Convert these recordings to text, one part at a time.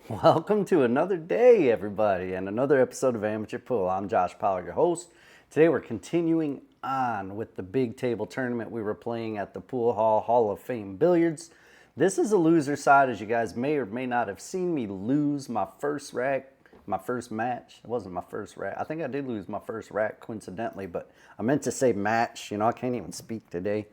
Welcome to another day, everybody, and another episode of Amateur Pool. I'm Josh Powell, your host. Today we're continuing on with the big table tournament we were playing at the Pool Hall of Fame Billiards. This is a loser side, as you guys may or may not have seen me lose my first match. It wasn't my first rack. I think I did lose my first rack coincidentally, but I meant to say match. I can't even speak today.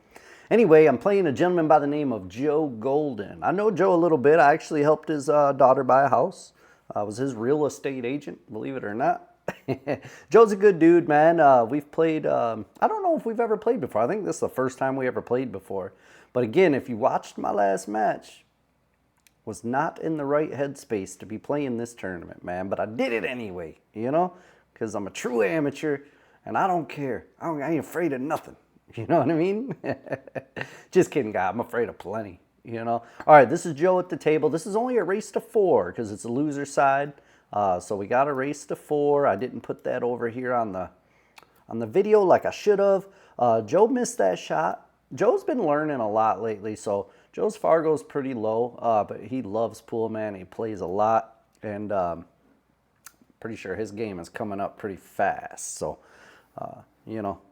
Anyway, I'm playing a gentleman by the name of Joe Golden. I know Joe a little bit. I actually helped his daughter buy a house. I was his real estate agent, believe it or not. Joe's a good dude, man. We've played, I don't know if we've ever played before. I think this is the first time we ever played before. But again, if you watched my last match, was not in the right headspace to be playing this tournament, man. But I did it anyway, because I'm a true amateur and I don't care. I ain't afraid of nothing. You know what I mean? Just kidding, guy. I'm afraid of plenty, All right, this is Joe at the table. This is only a race to 4 because it's a loser side. So we got a race to 4. I didn't put that over here on the video like I should have. Joe missed that shot. Joe's been learning a lot lately, so Joe's Fargo's pretty low, but he loves pool, man. He plays a lot, and pretty sure his game is coming up pretty fast. So,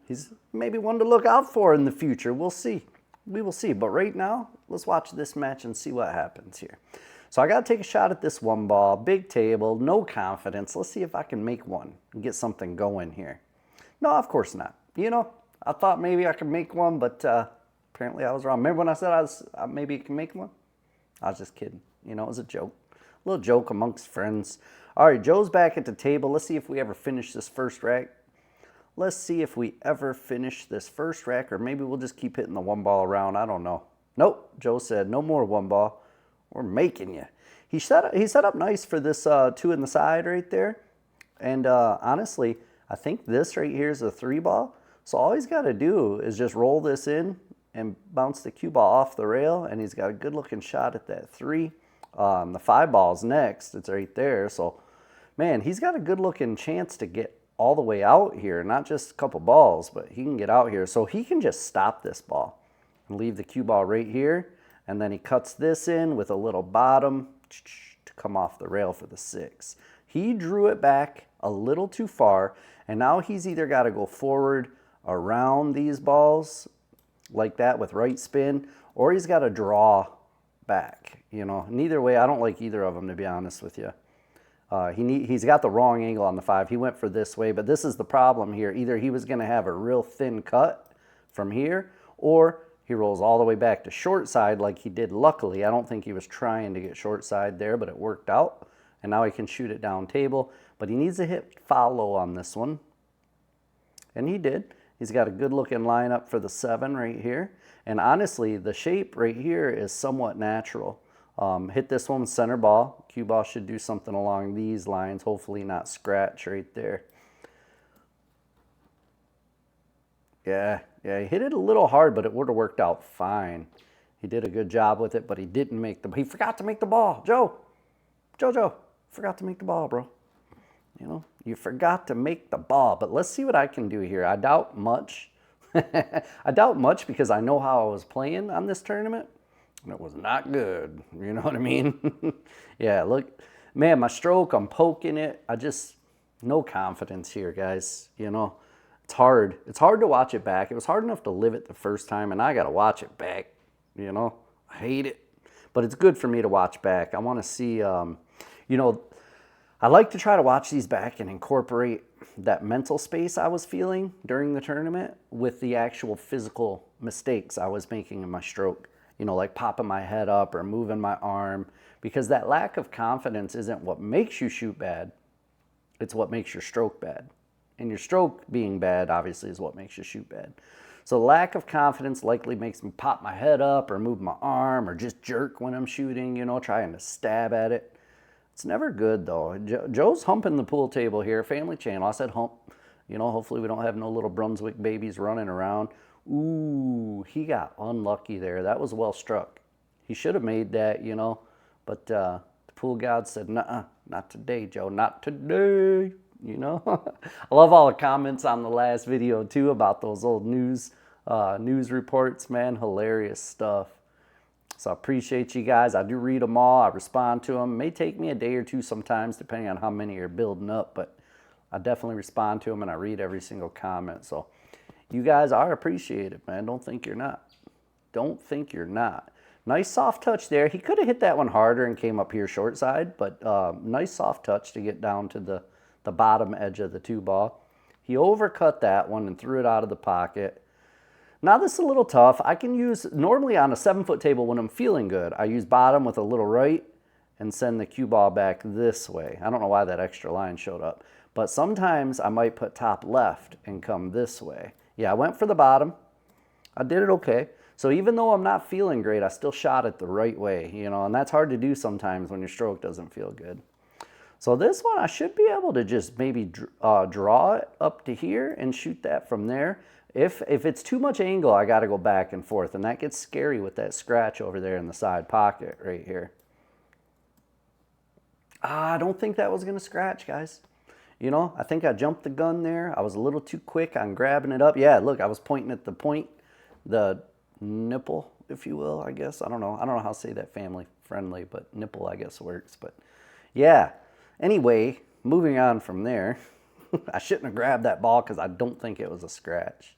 he's maybe one to look out for in the future. We'll see. We will see. But right now, let's watch this match and see what happens here. So I got to take a shot at this one ball. Big table, no confidence. Let's see if I can make one and get something going here. No, of course not. I thought maybe I could make one, but apparently I was wrong. Remember when I said maybe I can make one? I was just kidding. It was a joke. A little joke amongst friends. All right, Joe's back at the table. Let's see if we ever finish this first rack. Let's see if we ever finish this first rack, or maybe we'll just keep hitting the one ball around. I don't know. Nope, Joe said no more one ball. We're making you. He set up nice for this 2 in the side right there. And honestly, I think this right here is a 3 ball. So all he's got to do is just roll this in and bounce the cue ball off the rail, and he's got a good looking shot at that 3. The 5 ball's next. It's right there. So, man, he's got a good looking chance to get all the way out here, not just a couple balls, but he can get out here. So he can just stop this ball and leave the cue ball right here, and then he cuts this in with a little bottom to come off the rail for the 6. He drew it back a little too far, and now he's either got to go forward around these balls like that with right spin, or he's got to draw back. Neither way, I don't like either of them, to be honest with you. He's got the wrong angle on the 5. He went for this way, but this is the problem here. Either he was going to have a real thin cut from here, or he rolls all the way back to short side like he did luckily. I don't think he was trying to get short side there, but it worked out. And now he can shoot it down table. But he needs to hit follow on this one. And he did. He's got a good looking lineup for the 7 right here. And honestly, the shape right here is somewhat natural. Hit this one center ball. Cue ball should do something along these lines. Hopefully not scratch right there. Yeah, he hit it a little hard, but it would have worked out fine. He did a good job with it, but he didn't make he forgot to make the ball. Joe, forgot to make the ball, bro. You forgot to make the ball. But let's see what I can do here. I doubt much. I doubt much because I know how I was playing on this tournament. And it was not good. You know what I mean? Yeah, look, man, my stroke, I'm poking it. No confidence here, guys. It's hard. It's hard to watch it back. It was hard enough to live it the first time, and I got to watch it back. I hate it. But it's good for me to watch back. I want to see, I like to try to watch these back and incorporate that mental space I was feeling during the tournament with the actual physical mistakes I was making in my stroke. Like popping my head up or moving my arm, because that lack of confidence isn't what makes you shoot bad. It's what makes your stroke bad. And your stroke being bad, obviously, is what makes you shoot bad. So lack of confidence likely makes me pop my head up or move my arm or just jerk when I'm shooting, trying to stab at it. It's never good, though. Joe's humping the pool table here, family channel. I said hump. Hopefully we don't have no little Brunswick babies running around. Ooh, he got unlucky there. That was well struck. He should have made that, but the pool god said, nuh-uh, not today, Joe, not today, I love all the comments on the last video, too, about those old news reports, man. Hilarious stuff. So I appreciate you guys. I do read them all. I respond to them. It may take me a day or two sometimes, depending on how many are building up, but I definitely respond to them and I read every single comment. So you guys are appreciated, man. Don't think you're not. Don't think you're not. Nice soft touch there. He could have hit that one harder and came up here short side, but nice soft touch to get down to the bottom edge of the 2-ball. He overcut that one and threw it out of the pocket. Now this is a little tough. I can use, normally on a 7-foot table when I'm feeling good, I use bottom with a little right and send the cue ball back this way. I don't know why that extra line showed up, but sometimes I might put top left and come this way. Yeah, I went for the bottom. I did it okay. So even though I'm not feeling great, I still shot it the right way, you know, and that's hard to do sometimes when your stroke doesn't feel good. So this one, I should be able to just maybe draw it up to here and shoot that from there. If it's too much angle, I got to go back and forth, and that gets scary with that scratch over there in the side pocket right here. I don't think that was going to scratch, guys. You know, I think I jumped the gun there. I was a little too quick on grabbing it up. Yeah, look, I was pointing at the point, the nipple, if you will, I guess. I don't know how to say that family friendly, but nipple, I guess, works. But yeah, anyway, moving on from there. I shouldn't have grabbed that ball because I don't think it was a scratch.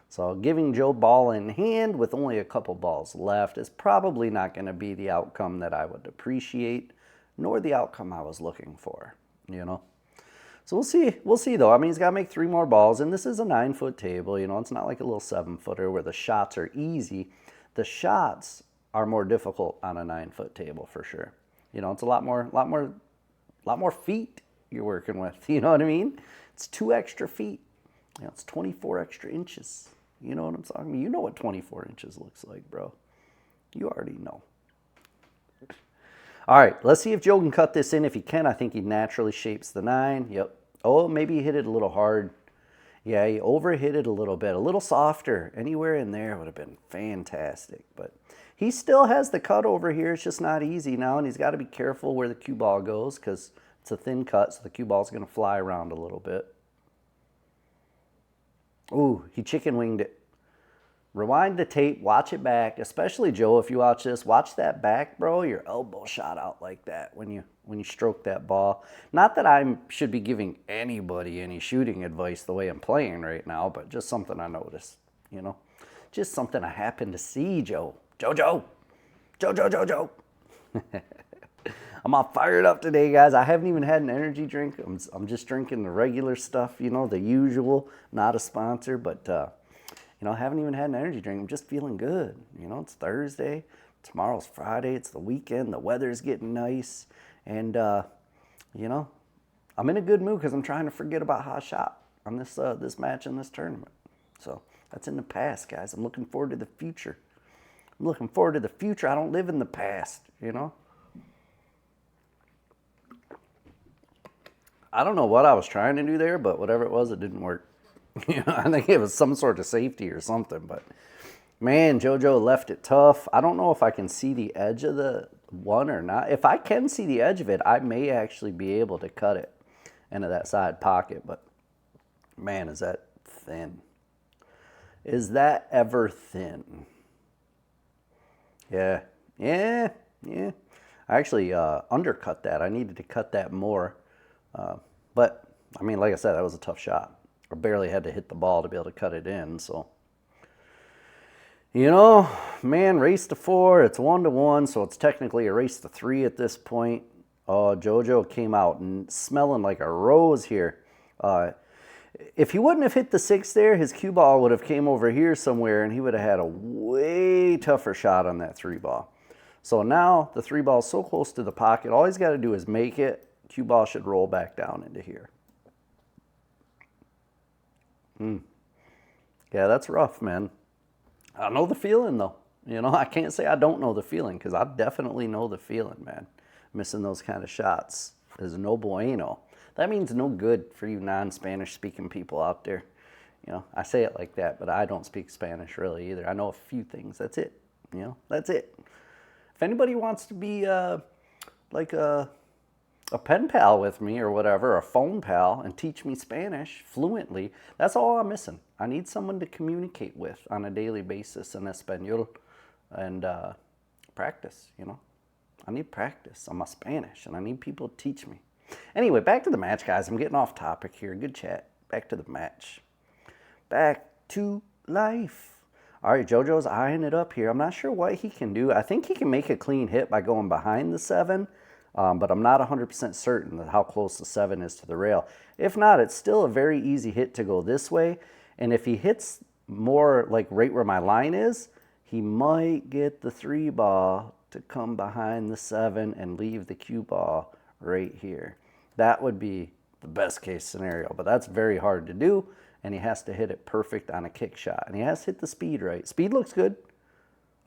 So giving Joe ball in hand with only a couple balls left is probably not going to be the outcome that I would appreciate, nor the outcome I was looking for, you know. So we'll see though. I mean, he's got to make 3 more balls, and this is a 9-foot table, you know. It's not like a little 7-footer where the shots are easy. The shots are more difficult on a 9-foot table for sure. You know, it's a lot more feet you're working with, you know what I mean? It's 2 extra feet. You know, it's 24 extra inches. You know what I'm talking about? You know what 24 inches looks like, bro. You already know. All right, let's see if Joe can cut this in. If he can, I think he naturally shapes the 9. Yep. Oh, maybe he hit it a little hard. Yeah, he overhit it a little bit. A little softer. Anywhere in there would have been fantastic. But he still has the cut over here. It's just not easy now, and he's got to be careful where the cue ball goes because it's a thin cut, so the cue ball's going to fly around a little bit. Ooh, he chicken winged it. Rewind the tape, watch it back, especially Joe, if you watch this, watch that back, bro. Your elbow shot out like that when you stroke that ball. Not that I should be giving anybody any shooting advice the way I'm playing right now, but just something I noticed, you know. Just something I happened to see, Joe. Joe. I'm all fired up today, guys. I haven't even had an energy drink. I'm just drinking the regular stuff, you know, the usual. Not a sponsor, but, you know, I haven't even had an energy drink. I'm just feeling good. You know, it's Thursday. Tomorrow's Friday. It's the weekend. The weather's getting nice. And, you know, I'm in a good mood because I'm trying to forget about how I shot on this match and this tournament. So that's in the past, guys. I'm looking forward to the future. I'm looking forward to the future. I don't live in the past, you know. I don't know what I was trying to do there, but whatever it was, it didn't work. You know, I think it was some sort of safety or something, but man, JoJo left it tough. I don't know if I can see the edge of the one or not. If I can see the edge of it, I may actually be able to cut it into that side pocket, but man, is that thin. Is that ever thin? Yeah. I actually undercut that. I needed to cut that more. But, I mean, like I said, that was a tough shot. I barely had to hit the ball to be able to cut it in, so. You know, man, race to 4, it's 1-1, so it's technically a race to 3 at this point. Oh, JoJo came out and smelling like a rose here. If he wouldn't have hit the 6 there, his cue ball would have came over here somewhere, and he would have had a way tougher shot on that 3 ball. So now the 3 ball is so close to the pocket, all he's got to do is make it. Cue ball should roll back down into here. Yeah, that's rough, man. I know the feeling, though. You know, I can't say I don't know the feeling because I definitely know the feeling, man. Missing those kind of shots is no bueno. That means no good for you non-Spanish speaking people out there. You know, I say it like that, but I don't speak Spanish really either. I know a few things. That's it. You know, that's it. If anybody wants to be like a pen pal with me or whatever, a phone pal, and teach me Spanish fluently, that's all I'm missing. I need someone to communicate with on a daily basis in Espanol. And practice, you know. I need practice on my Spanish, and I need people to teach me. Anyway, back to the match, guys. I'm getting off topic here. Good chat. Back to the match. Back to life. All right, JoJo's eyeing it up here. I'm not sure what he can do. I think he can make a clean hit by going behind the 7, but I'm not 100% certain how close the 7 is to the rail. If not, it's still a very easy hit to go this way. And if he hits more like right where my line is, he might get the 3 ball to come behind the 7 and leave the cue ball right here. That would be the best case scenario, but that's very hard to do. And he has to hit it perfect on a kick shot. And he has to hit the speed right. Speed looks good.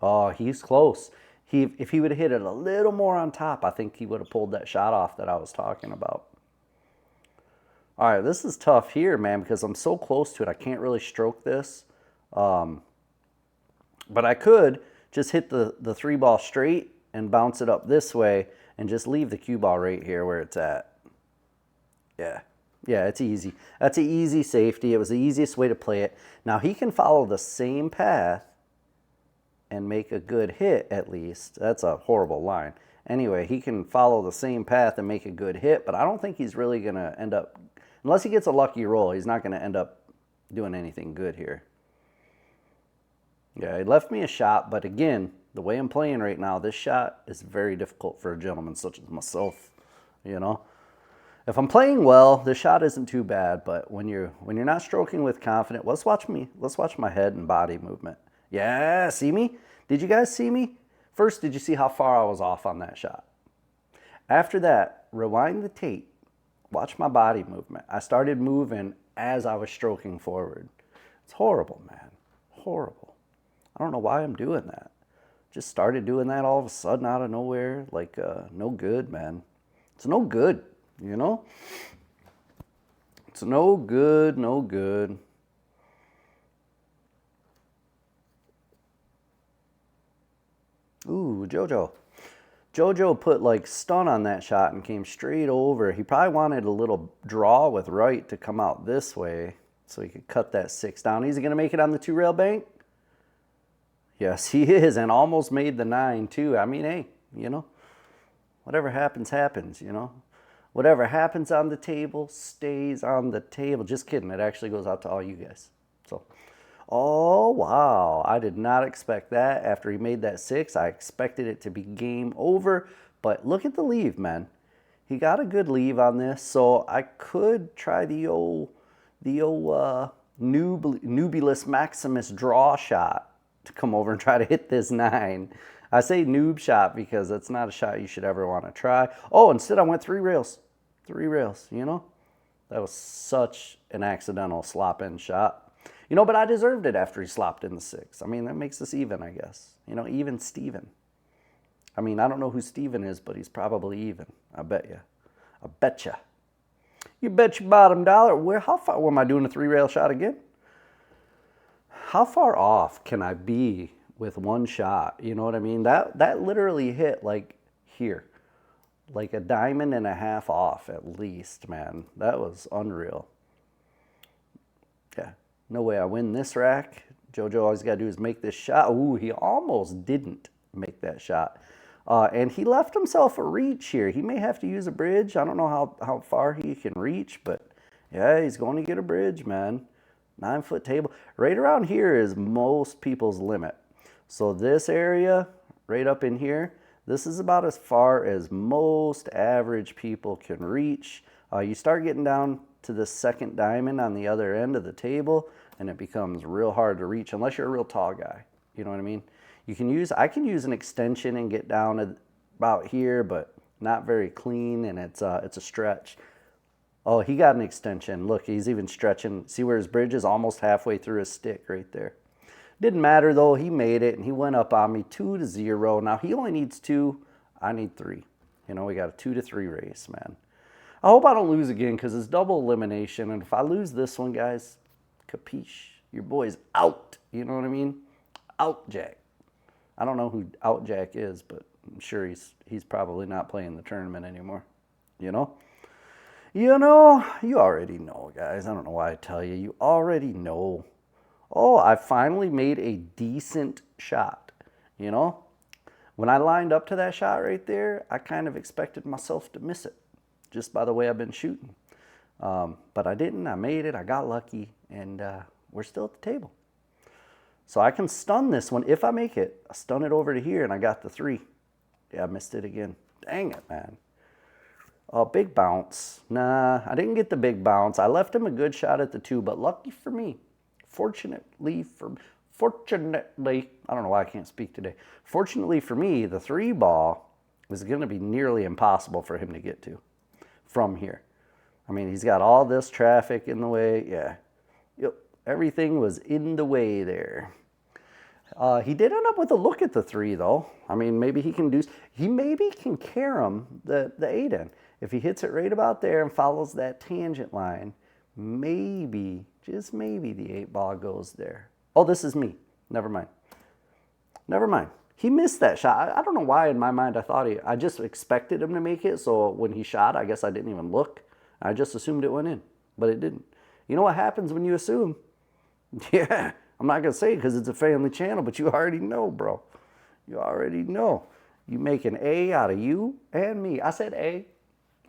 Oh, he's close. If he would have hit it a little more on top, I think he would have pulled that shot off that I was talking about. All right, this is tough here, man, because I'm so close to it. I can't really stroke this. But I could just hit the 3 ball straight and bounce it up this way and just leave the cue ball right here where it's at. Yeah. Yeah, it's easy. That's an easy safety. It was the easiest way to play it. Now, he can follow the same path and make a good hit, at least. That's a horrible line. Anyway, he can follow the same path and make a good hit, but I don't think he's really going to end up, unless he gets a lucky roll, he's not going to end up doing anything good here. Yeah, he left me a shot, but again, the way I'm playing right now, this shot is very difficult for a gentleman such as myself, you know. If I'm playing well, this shot isn't too bad, but when you're not stroking with confidence, let's watch my head and body movement. Yeah, see me? Did you guys see me? First, did you see how far I was off on that shot? After that, rewind the tape. Watch my body movement. I started moving as I was stroking forward. It's horrible, man. Horrible. I don't know why I'm doing that. Just started doing that all of a sudden out of nowhere. Like, no good, man. It's no good. You know? It's no good, no good. Ooh, JoJo. JoJo put like stun on that shot and came straight over. He probably wanted a little draw with right to come out this way so he could cut that 6 down. Is he going to make it on the 2-rail bank? Yes, he is, and almost made the 9 too. I mean, hey, you know, whatever happens, happens, you know. Whatever happens on the table stays on the table. Just kidding. It actually goes out to all you guys. So, oh, wow. I did not expect that. After he made that 6, I expected it to be game over. But look at the leave, man. He got a good leave on this. So I could try the old Nubulus Maximus draw shot to come over and try to hit this 9. I say noob shot because that's not a shot you should ever want to try. Oh, instead I went 3 rails. 3 rails, you know? That was such an accidental slop-in shot. You know, but I deserved it after he slopped in the 6. I mean, that makes us even, I guess. You know, even Steven. I mean, I don't know who Steven is, but he's probably even. I bet you. I bet you. You bet your bottom dollar. How far am I doing a 3-rail shot again? How far off can I be with one shot? You know what I mean? That literally hit like here. Like a diamond and a half off at least, man. That was unreal. Yeah, no way I win this rack. JoJo, all he's got to do is make this shot. Ooh, he almost didn't make that shot. And he left himself a reach here. He may have to use a bridge. I don't know how far he can reach, but yeah, he's going to get a bridge, man. 9-foot table. Right around here is most people's limit. So this area, right up in here, this is about as far as most average people can reach. You start getting down to the second diamond on the other end of the table, and it becomes real hard to reach unless you're a real tall guy. You know what I mean? I can use an extension and get down about here, but not very clean, and it's a stretch. Oh, he got an extension. Look, he's even stretching. See where his bridge is? Almost halfway through his stick right there. Didn't matter, though. He made it, and he went up on me 2-0. Now, he only needs 2. I need 3. You know, we got a 2-3 race, man. I hope I don't lose again because it's double elimination. And if I lose this one, guys, capiche. Your boy's out. You know what I mean? Out Jack. I don't know who Out Jack is, but I'm sure he's probably not playing the tournament anymore. You know? You know, you already know, guys. I don't know why I tell you. You already know. Oh, I finally made a decent shot, you know? When I lined up to that shot right there, I kind of expected myself to miss it just by the way I've been shooting. But I didn't. I made it. I got lucky, and we're still at the table. So I can stun this one. If I make it, I stun it over to here, and I got the 3. Yeah, I missed it again. Dang it, man. Oh, big bounce. Nah, I didn't get the big bounce. I left him a good shot at the 2, but lucky for me, fortunately, I don't know why I can't speak today. Fortunately for me, the 3 ball is going to be nearly impossible for him to get to from here. I mean, he's got all this traffic in the way. Yeah. Yep. Everything was in the way there. He did end up with a look at the 3, though. I mean, maybe he can maybe can carom the 8 in. If he hits it right about there and follows that tangent line, maybe, just maybe, the 8 ball goes there. Oh, this is me. Never mind. Never mind. He missed that shot. I don't know why in my mind I just expected him to make it, so when he shot, I guess I didn't even look. I just assumed it went in, but it didn't. You know what happens when you assume? Yeah, I'm not going to say it because it's a family channel, but you already know, bro. You already know. You make an A out of you and me. I said A.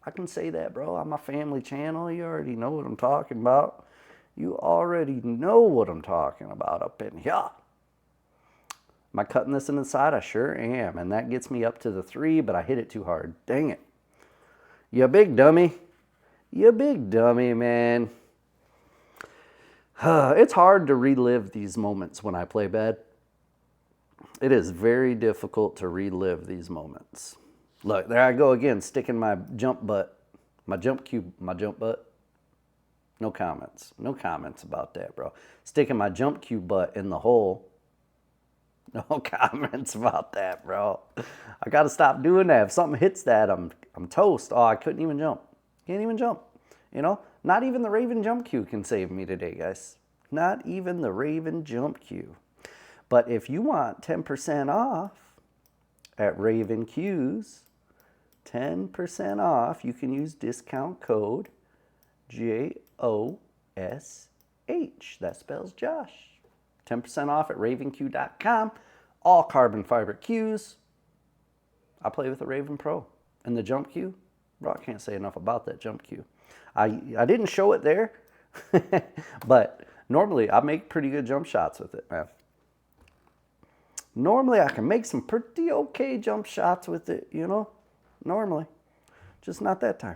I can say that, bro. I'm a family channel. You already know what I'm talking about. You already know what I'm talking about up in here. Am I cutting this in the side? I sure am. And that gets me up to the 3, but I hit it too hard. Dang it. You big dummy. You big dummy, man. It's hard to relive these moments when I play bad. It is very difficult to relive these moments. Look, there I go again, sticking my jump butt, my jump cue, my jump butt. No comments. No comments about that, bro. Sticking my jump cue butt in the hole. No comments about that, bro. I got to stop doing that. If something hits that, I'm toast. Oh, I couldn't even jump. Can't even jump. You know, not even the Raven jump cue can save me today, guys. Not even the Raven jump cue. But if you want 10% off at Raven Cues, 10% off, you can use discount code JOSH. That spells Josh. 10% off at ravenq.com. All carbon fiber cues. I play with the Raven Pro. And the jump cue, bro, I can't say enough about that jump cue. I didn't show it there, but normally I make pretty good jump shots with it, man. Normally I can make some pretty okay jump shots with it, you know? Normally. Just not that time.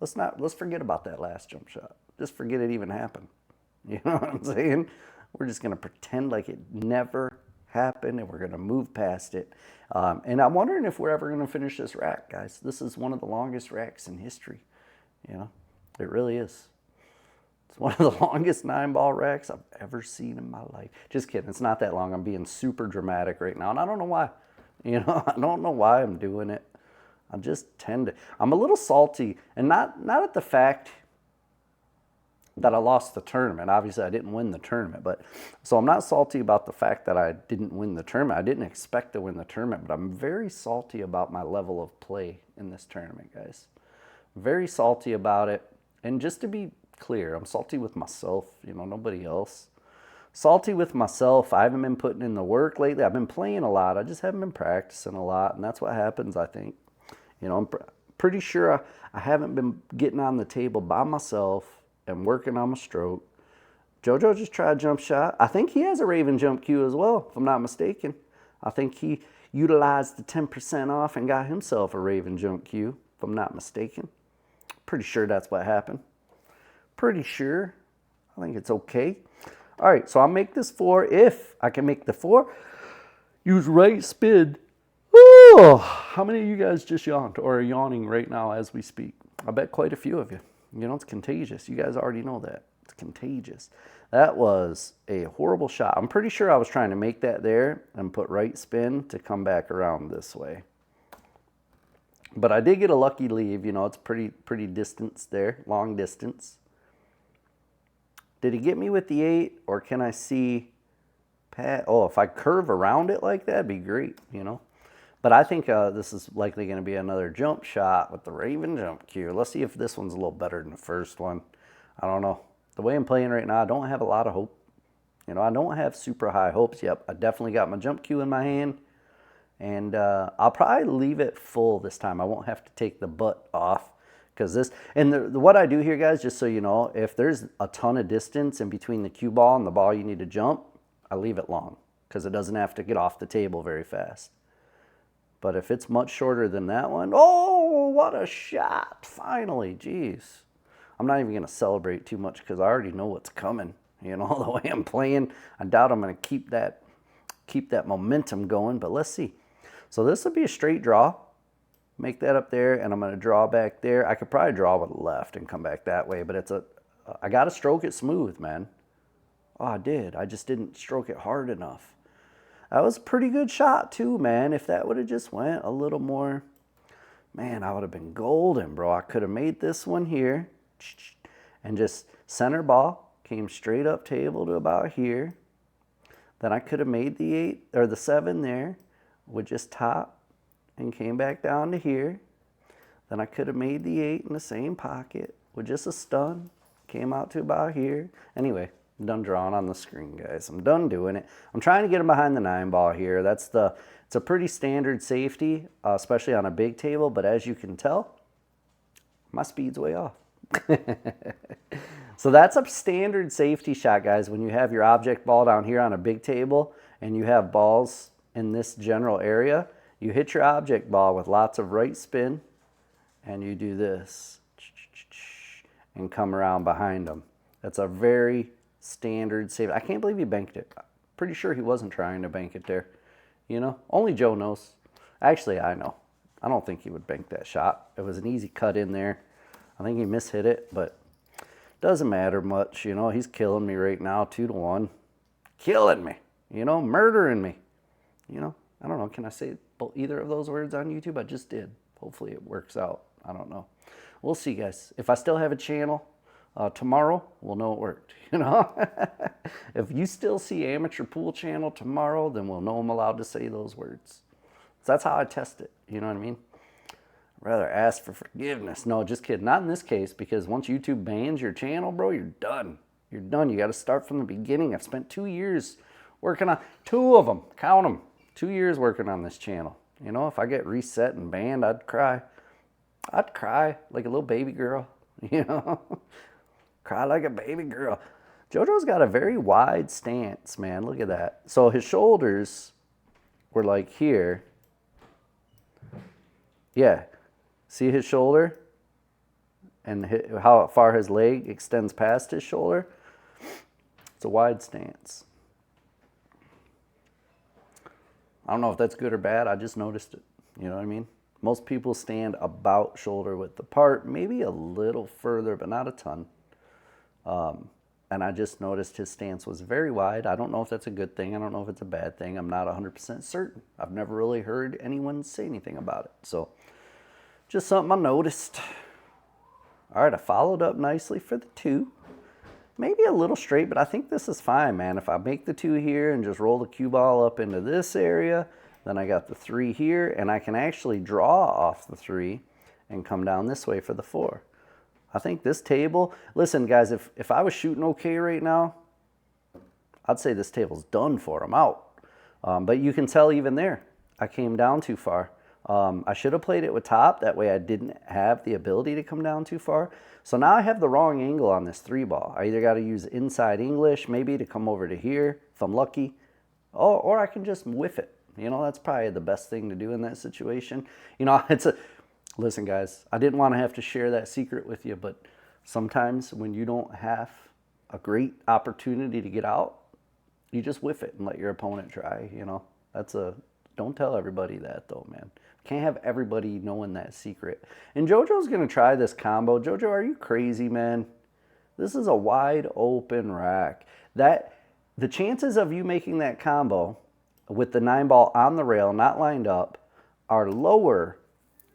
Let's forget about that last jump shot. Just forget it even happened. You know what I'm saying? We're just going to pretend like it never happened, and we're going to move past it. And I'm wondering if we're ever going to finish this rack, guys. This is one of the longest racks in history. You know, it really is. It's one of the longest 9-ball racks I've ever seen in my life. Just kidding. It's not that long. I'm being super dramatic right now, and I don't know why. You know, I don't know why I'm doing it. I just tend to. I'm a little salty, and not at the fact that I lost the tournament. Obviously, I didn't win the tournament, but so I'm not salty about the fact that I didn't win the tournament. I didn't expect to win the tournament, but I'm very salty about my level of play in this tournament, guys. Very salty about it. And just to be clear, I'm salty with myself, you know, nobody else. Salty with myself. I haven't been putting in the work lately. I've been playing a lot. I just haven't been practicing a lot, and that's what happens, I think. You know, I'm pretty sure I haven't been getting on the table by myself and working on my stroke. JoJo just tried a jump shot. I think he has a Raven jump cue as well, if I'm not mistaken. I think he utilized the 10% off and got himself a Raven jump cue, if I'm not mistaken. Pretty sure that's what happened. Pretty sure. I think it's okay. All right, so I'll make this 4. If I can make the 4, use right spin. Oh, how many of you guys just yawned or are yawning right now as we speak? I bet quite a few of you. You know, it's contagious. You guys already know that. It's contagious. That was a horrible shot. I'm pretty sure I was trying to make that there and put right spin to come back around this way. But I did get a lucky leave. You know, it's pretty distance there, long distance. Did he get me with the 8, or can I see Pat? Oh, if I curve around it like that, it'd be great, you know. But I think this is likely going to be another jump shot with the Raven jump cue. Let's see if this one's a little better than the first one. I don't know. The way I'm playing right now, I don't have a lot of hope. You know, I don't have super high hopes. Yep, I definitely got my jump cue in my hand. And I'll probably leave it full this time. I won't have to take the butt off because this, and what I do here, guys, just so you know, if there's a ton of distance in between the cue ball and the ball you need to jump, I leave it long because it doesn't have to get off the table very fast. But if it's much shorter than that one, oh, what a shot, finally, jeez. I'm not even going to celebrate too much because I already know what's coming. You know, the way I'm playing, I doubt I'm going to keep that momentum going, but let's see. So this will be a straight draw. Make that up there, and I'm going to draw back there. I could probably draw with the left and come back that way, but I got to stroke it smooth, man. Oh, I did. I just didn't stroke it hard enough. That was a pretty good shot too, man. If that would have just went a little more, man, I would have been golden, bro. I could have made this one here and just center ball, came straight up table to about here. Then I could have made the 8 or the 7 there with just top and came back down to here. Then I could have made the 8 in the same pocket with just a stun. Came out to about here. Anyway, I'm done drawing on the screen, guys. I'm done doing it. I'm trying to get him behind the 9 ball here. It's a pretty standard safety, especially on a big table. But as you can tell, my speed's way off. So that's a standard safety shot, guys. When you have your object ball down here on a big table and you have balls in this general area, you hit your object ball with lots of right spin and you do this and come around behind them. That's a very standard save. I can't believe he banked it. Pretty sure he wasn't trying to bank it there. You know, only Joe knows. Actually, I know. I don't think he would bank that shot. It was an easy cut in there. I think he mishit it, but doesn't matter much. You know, he's killing me right now, 2-1. Killing me. You know, murdering me. You know, I don't know. Can I say either of those words on YouTube? I just did. Hopefully it works out. I don't know. We'll see, guys. If I still have a channel tomorrow, we'll know it worked. You know, if you still see Amateur Pool Channel tomorrow, then we'll know I'm allowed to say those words. So that's how I test it. You know what I mean? I'd rather ask for forgiveness. No, just kidding. Not in this case, because once YouTube bans your channel, bro, you're done. You're done. You got to start from the beginning. I've spent 2 years working on 2 of them. Count them. 2 years working on this channel. You know, if I get reset and banned, I'd cry. I'd cry like a little baby girl. You know, cry like a baby girl. JoJo's got a very wide stance, man. Look at that. So his shoulders were like here. Yeah. See his shoulder? And how far his leg extends past his shoulder? It's a wide stance. I don't know if that's good or bad. I just noticed it. You know what I mean? Most people stand about shoulder width apart, maybe a little further, but not a ton. And I just noticed his stance was very wide. I don't know if that's a good thing. I don't know if it's a bad thing. I'm not 100% certain. I've never really heard anyone say anything about it. So just something I noticed. All right, I followed up nicely for the 2. Maybe a little straight, but I think this is fine, man. If I make the 2 here and just roll the cue ball up into this area, then I got the 3 here, and I can actually draw off the 3 and come down this way for the 4. I think this table, listen, guys, if I was shooting okay right now, I'd say this table's done for. I'm out. But you can tell even there, I came down too far. I should have played it with top. That way I didn't have the ability to come down too far. So now I have the wrong angle on this 3 ball. I either got to use inside English, maybe to come over to here, if I'm lucky. Or I can just whiff it. You know, that's probably the best thing to do in that situation. You know, listen, guys, I didn't want to have to share that secret with you, but sometimes when you don't have a great opportunity to get out, you just whiff it and let your opponent try. You know, don't tell everybody that though, man. Can't have everybody knowing that secret. And JoJo's going to try this combo. JoJo, are you crazy, man? This is a wide open rack. The chances of you making that combo with the 9 ball on the rail, not lined up, are lower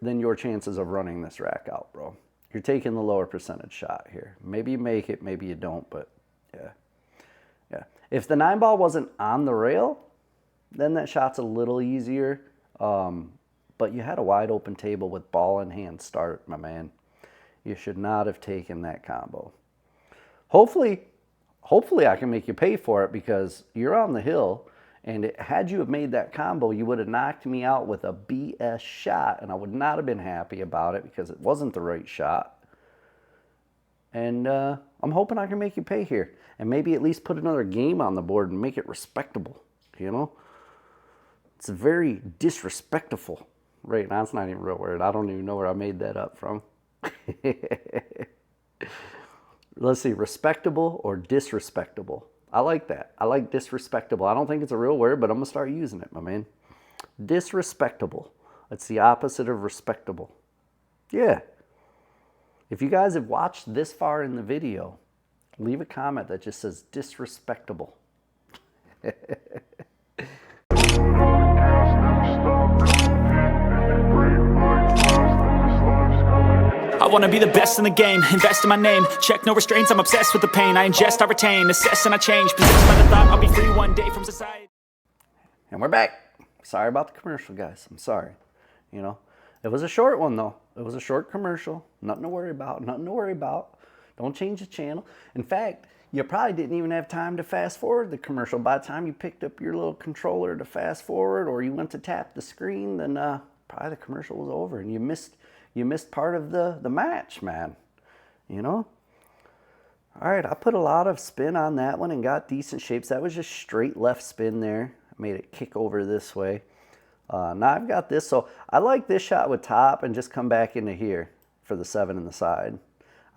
than your chances of running this rack out, bro. You're taking the lower percentage shot here. Maybe you make it, maybe you don't, but yeah. Yeah. If the 9 ball wasn't on the rail, then that shot's a little easier. But you had a wide open table with ball in hand start, my man. You should not have taken that combo. Hopefully I can make you pay for it because you're on the hill And had you have made that combo, you would have knocked me out with a BS shot, and I would not have been happy about it because it wasn't the right shot. And I'm hoping I can make you pay here and maybe at least put another game on the board and make it respectable, you know? It's very disrespectful. Right now, it's not even a real word. I don't even know where I made that up from. Let's see, respectable or disrespectable. I like that. I like disrespectable. I don't think it's a real word, but I'm going to start using it, my man. Disrespectable. It's the opposite of respectable. Yeah. If you guys have watched this far in the video, leave a comment that just says disrespectable. I wanna be the best in the game, invest in my name, check no restraints, I'm obsessed with the pain, I ingest, I retain, assess and I change, possessed by the thought I'll be free one day from society. And we're back. Sorry about the commercial, guys. I'm sorry. You know, it was a short one though. It was a short commercial. Nothing to worry about. Nothing to worry about. Don't change the channel. In fact, you probably didn't even have time to fast forward the commercial. By the time you picked up your little controller to fast forward or you went to tap the screen, then probably the commercial was over and you missed part of the match, man. You know? All right, I put a lot of spin on that one and got decent shapes. That was just straight left spin there. I made it kick over this way. Now I've got this, so I like this shot with top and just come back into here for the 7 in the side.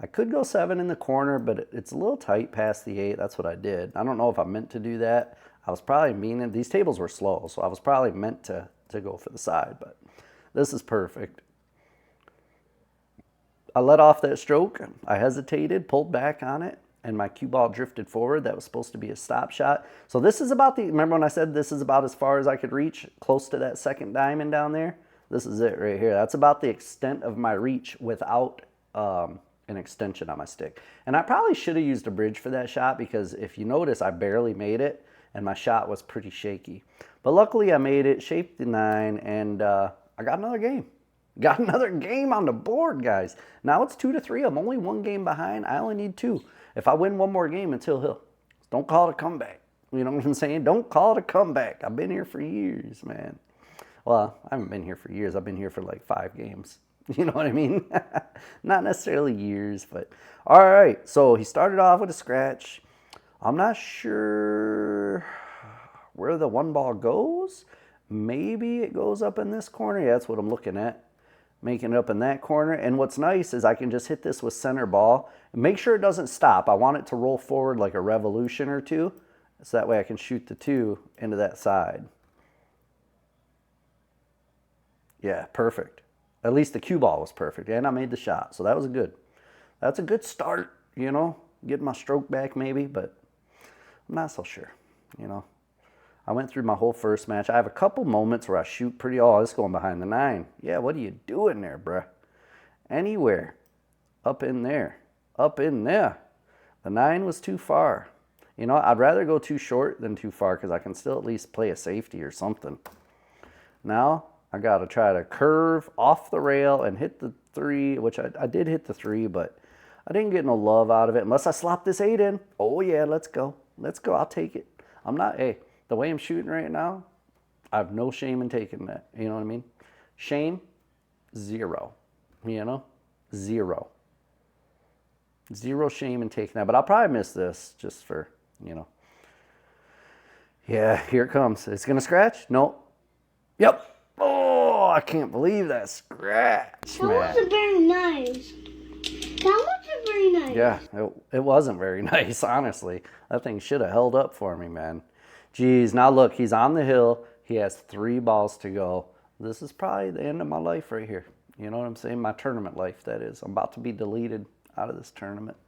I could go 7 in the corner, but it's a little tight past the 8. That's what I did. I don't know if I meant to do that. I was probably meaning, these tables were slow, so I was probably meant to go for the side, but this is perfect. I let off that stroke. I hesitated, pulled back on it, and my cue ball drifted forward. That was supposed to be a stop shot. So this is about remember when I said this is about as far as I could reach, close to that second diamond down there? This is it right here. That's about the extent of my reach without an extension on my stick. And I probably should have used a bridge for that shot because if you notice, I barely made it and my shot was pretty shaky. But luckily I made it, shaped the 9, and I got another game. Got another game on the board, guys. Now it's 2-3. I'm only 1 game behind. I only need 2. If I win 1 more game until Hill, don't call it a comeback. You know what I'm saying? Don't call it a comeback. I've been here for years, man. Well, I haven't been here for years. I've been here for like 5 games. You know what I mean? Not necessarily years, but all right. So he started off with a scratch. I'm not sure where the 1 ball goes. Maybe it goes up in this corner. Yeah, that's what I'm looking at. Making it up in that corner. And what's nice is I can just hit this with center ball. Make sure it doesn't stop. I want it to roll forward like a revolution or 2. So that way I can shoot the 2 into that side. Yeah, perfect. At least the cue ball was perfect. And I made the shot. So that was that's a good start, you know. Getting my stroke back maybe, but I'm not so sure, you know. I went through my whole first match. I have a couple moments where I shoot pretty, it's going behind the 9. Yeah, what are you doing there, bruh? Anywhere. Up in there. Up in there. The 9 was too far. You know, I'd rather go too short than too far because I can still at least play a safety or something. Now, I got to try to curve off the rail and hit the 3, which I did hit the 3, but I didn't get no love out of it unless I slop this 8 in. Oh, yeah, let's go. Let's go. I'll take it. I'm not, the way I'm shooting right now, I have no shame in taking that. You know what I mean? Shame, 0. You know? 0. 0 shame in taking that. But I'll probably miss this just for, you know. Yeah, here it comes. It's going to scratch? No. Yep. Oh, I can't believe that scratch, man. That wasn't very nice. That wasn't very nice. Yeah, it wasn't very nice, honestly. That thing should have held up for me, man. Geez, now look, he's on the hill. He has 3 balls to go. This is probably the end of my life right here. You know what I'm saying? My tournament life, that is. I'm about to be deleted out of this tournament.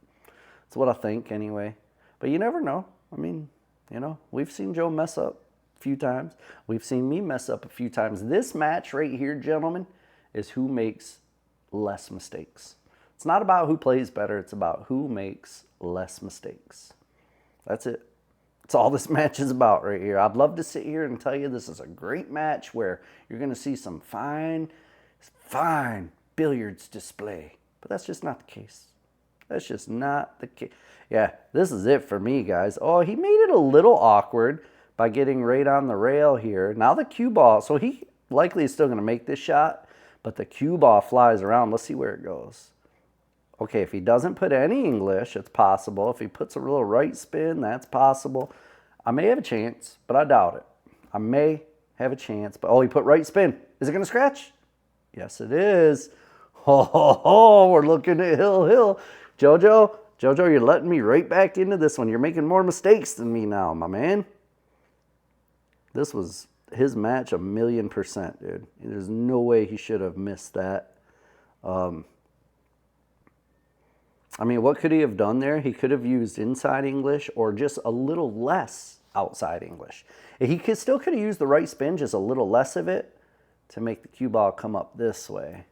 That's what I think anyway. But you never know. I mean, you know, we've seen Joe mess up a few times. We've seen me mess up a few times. This match right here, gentlemen, is who makes less mistakes. It's not about who plays better. It's about who makes less mistakes. That's it. That's all this match is about right here. I'd love to sit here and tell you this is a great match where you're going to see some fine billiards display. But that's just not the case. That's just not the case. Yeah, this is it for me, guys. Oh, he made it a little awkward, by getting right on the rail here. Now the cue ball, so he likely is still going to make this shot, but the cue ball flies around. Let's see where it goes. Okay, if he doesn't put any English, it's possible. If he puts a little right spin, that's possible. I may have a chance, but I doubt it. I may have a chance, but oh, he put right spin. Is it going to scratch? Yes, it is. Oh, we're looking at Hill. Jojo, you're letting me right back into this one. You're making more mistakes than me now, my man. This was his match 1,000,000%, dude. There's no way he should have missed that. I mean, what could he have done there? He could have used inside English or just a little less outside English. He still could have used the right spin, just a little less of it, to make the cue ball come up this way.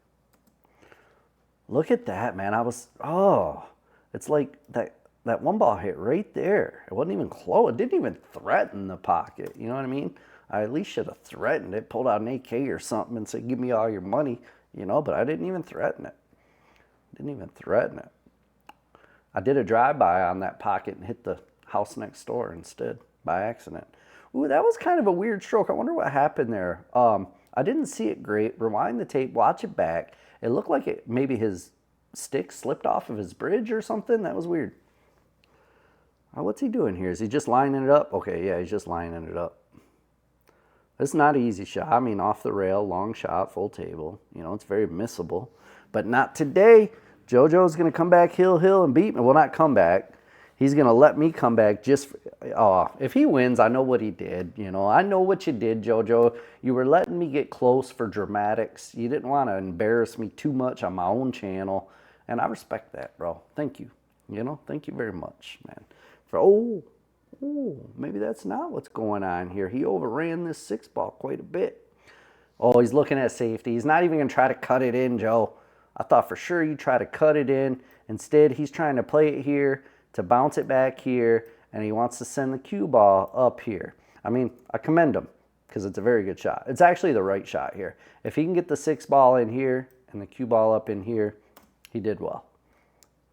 Look at that, man. It's like that one ball hit right there. It wasn't even close. It didn't even threaten the pocket. You know what I mean? I at least should have threatened it, pulled out an AK or something and said, give me all your money, you know, but I didn't even threaten it. I did a drive-by on that pocket and hit the house next door instead by accident. Ooh, that was kind of a weird stroke. I wonder what happened there. I didn't see it great. Rewind the tape, watch it back. It looked like maybe his stick slipped off of his bridge or something. That was weird. What's he doing here? Is he just lining it up? Okay, yeah, he's just lining it up. It's not an easy shot. I mean, off the rail, long shot, full table. You know, it's very missable. But not today. JoJo's going to come back hill and beat me. Well, not come back. He's going to let me come back just... if he wins, I know what he did. You know, I know what you did, JoJo. You were letting me get close for dramatics. You didn't want to embarrass me too much on my own channel. And I respect that, bro. Thank you. You know, thank you very much, man. Maybe that's not what's going on here. He overran this 6-ball quite a bit. Oh, he's looking at safety. He's not even going to try to cut it in, Joe. I thought for sure you'd try to cut it in. Instead, he's trying to play it here, to bounce it back here, and he wants to send the cue ball up here. I mean, I commend him because it's a very good shot. It's actually the right shot here. If he can get the 6-ball in here and the cue ball up in here, he did well.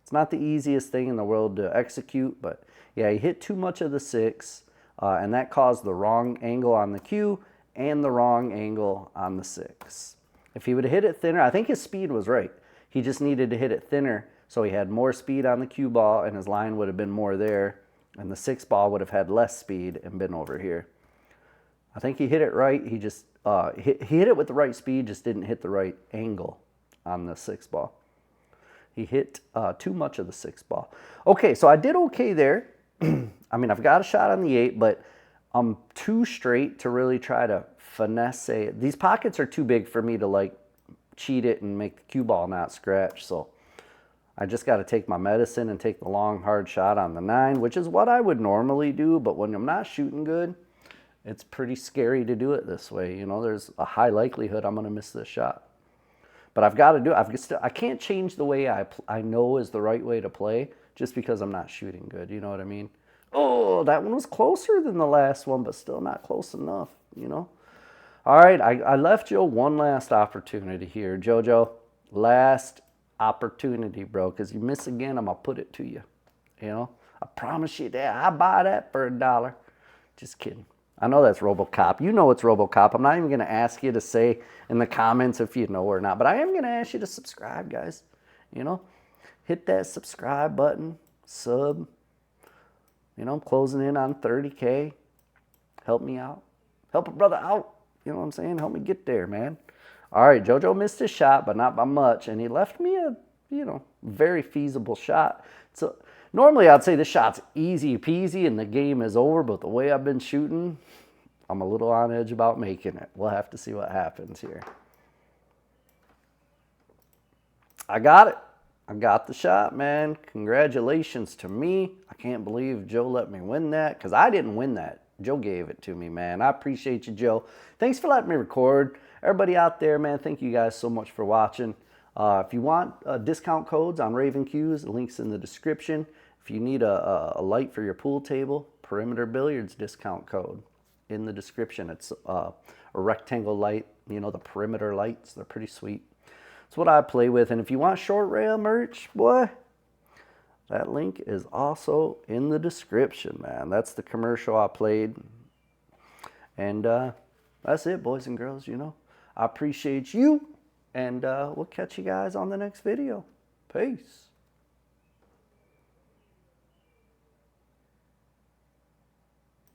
It's not the easiest thing in the world to execute, but yeah, he hit too much of the 6, and that caused the wrong angle on the cue and the wrong angle on the 6. If he would have hit it thinner, I think his speed was right. He just needed to hit it thinner so he had more speed on the cue ball and his line would have been more there, and the 6-ball would have had less speed and been over here. I think he hit it right. He just he hit it with the right speed, just didn't hit the right angle on the 6-ball. He hit too much of the 6-ball. Okay, so I did okay there. I mean, I've got a shot on the 8, but I'm too straight to really try to finesse it. These pockets are too big for me to like cheat it and make the cue ball not scratch. So I just got to take my medicine and take the long, hard shot on the 9, which is what I would normally do. But when I'm not shooting good, it's pretty scary to do it this way. You know, there's a high likelihood I'm going to miss this shot. But I've got to do it. I can't change the way I know is the right way to play just because I'm not shooting good. You know what I mean? Oh, that one was closer than the last one, but still not close enough, you know? All right, I left Joe one last opportunity here. JoJo, last opportunity, bro, because you miss again, I'm going to put it to you. You know? I promise you that. I buy that for $1. Just kidding. I know that's RoboCop. You know it's RoboCop. I'm not even going to ask you to say in the comments if you know or not, but I am going to ask you to subscribe, guys. You know? Hit that subscribe button, sub. You know, I'm closing in on 30K. Help me out. Help a brother out. You know what I'm saying? Help me get there, man. All right, JoJo missed his shot, but not by much. And he left me a, you know, very feasible shot. So normally I'd say this shot's easy peasy and the game is over. But the way I've been shooting, I'm a little on edge about making it. We'll have to see what happens here. I got it. I got the shot, man. Congratulations to me. I can't believe Joe let me win that because I didn't win that. Joe gave it to me, man. I appreciate you, Joe. Thanks for letting me record. Everybody out there, man, thank you guys so much for watching. If you want discount codes on Raven Qs, the link's in the description. If you need a light for your pool table, Perimeter Billiards discount code in the description. It's a rectangle light, you know, the perimeter lights. They're pretty sweet. It's what I play with. And if you want short rail merch, boy, that link is also in the description, man. That's the commercial I played. And that's it, boys and girls, you know. I appreciate you, and we'll catch you guys on the next video. Peace.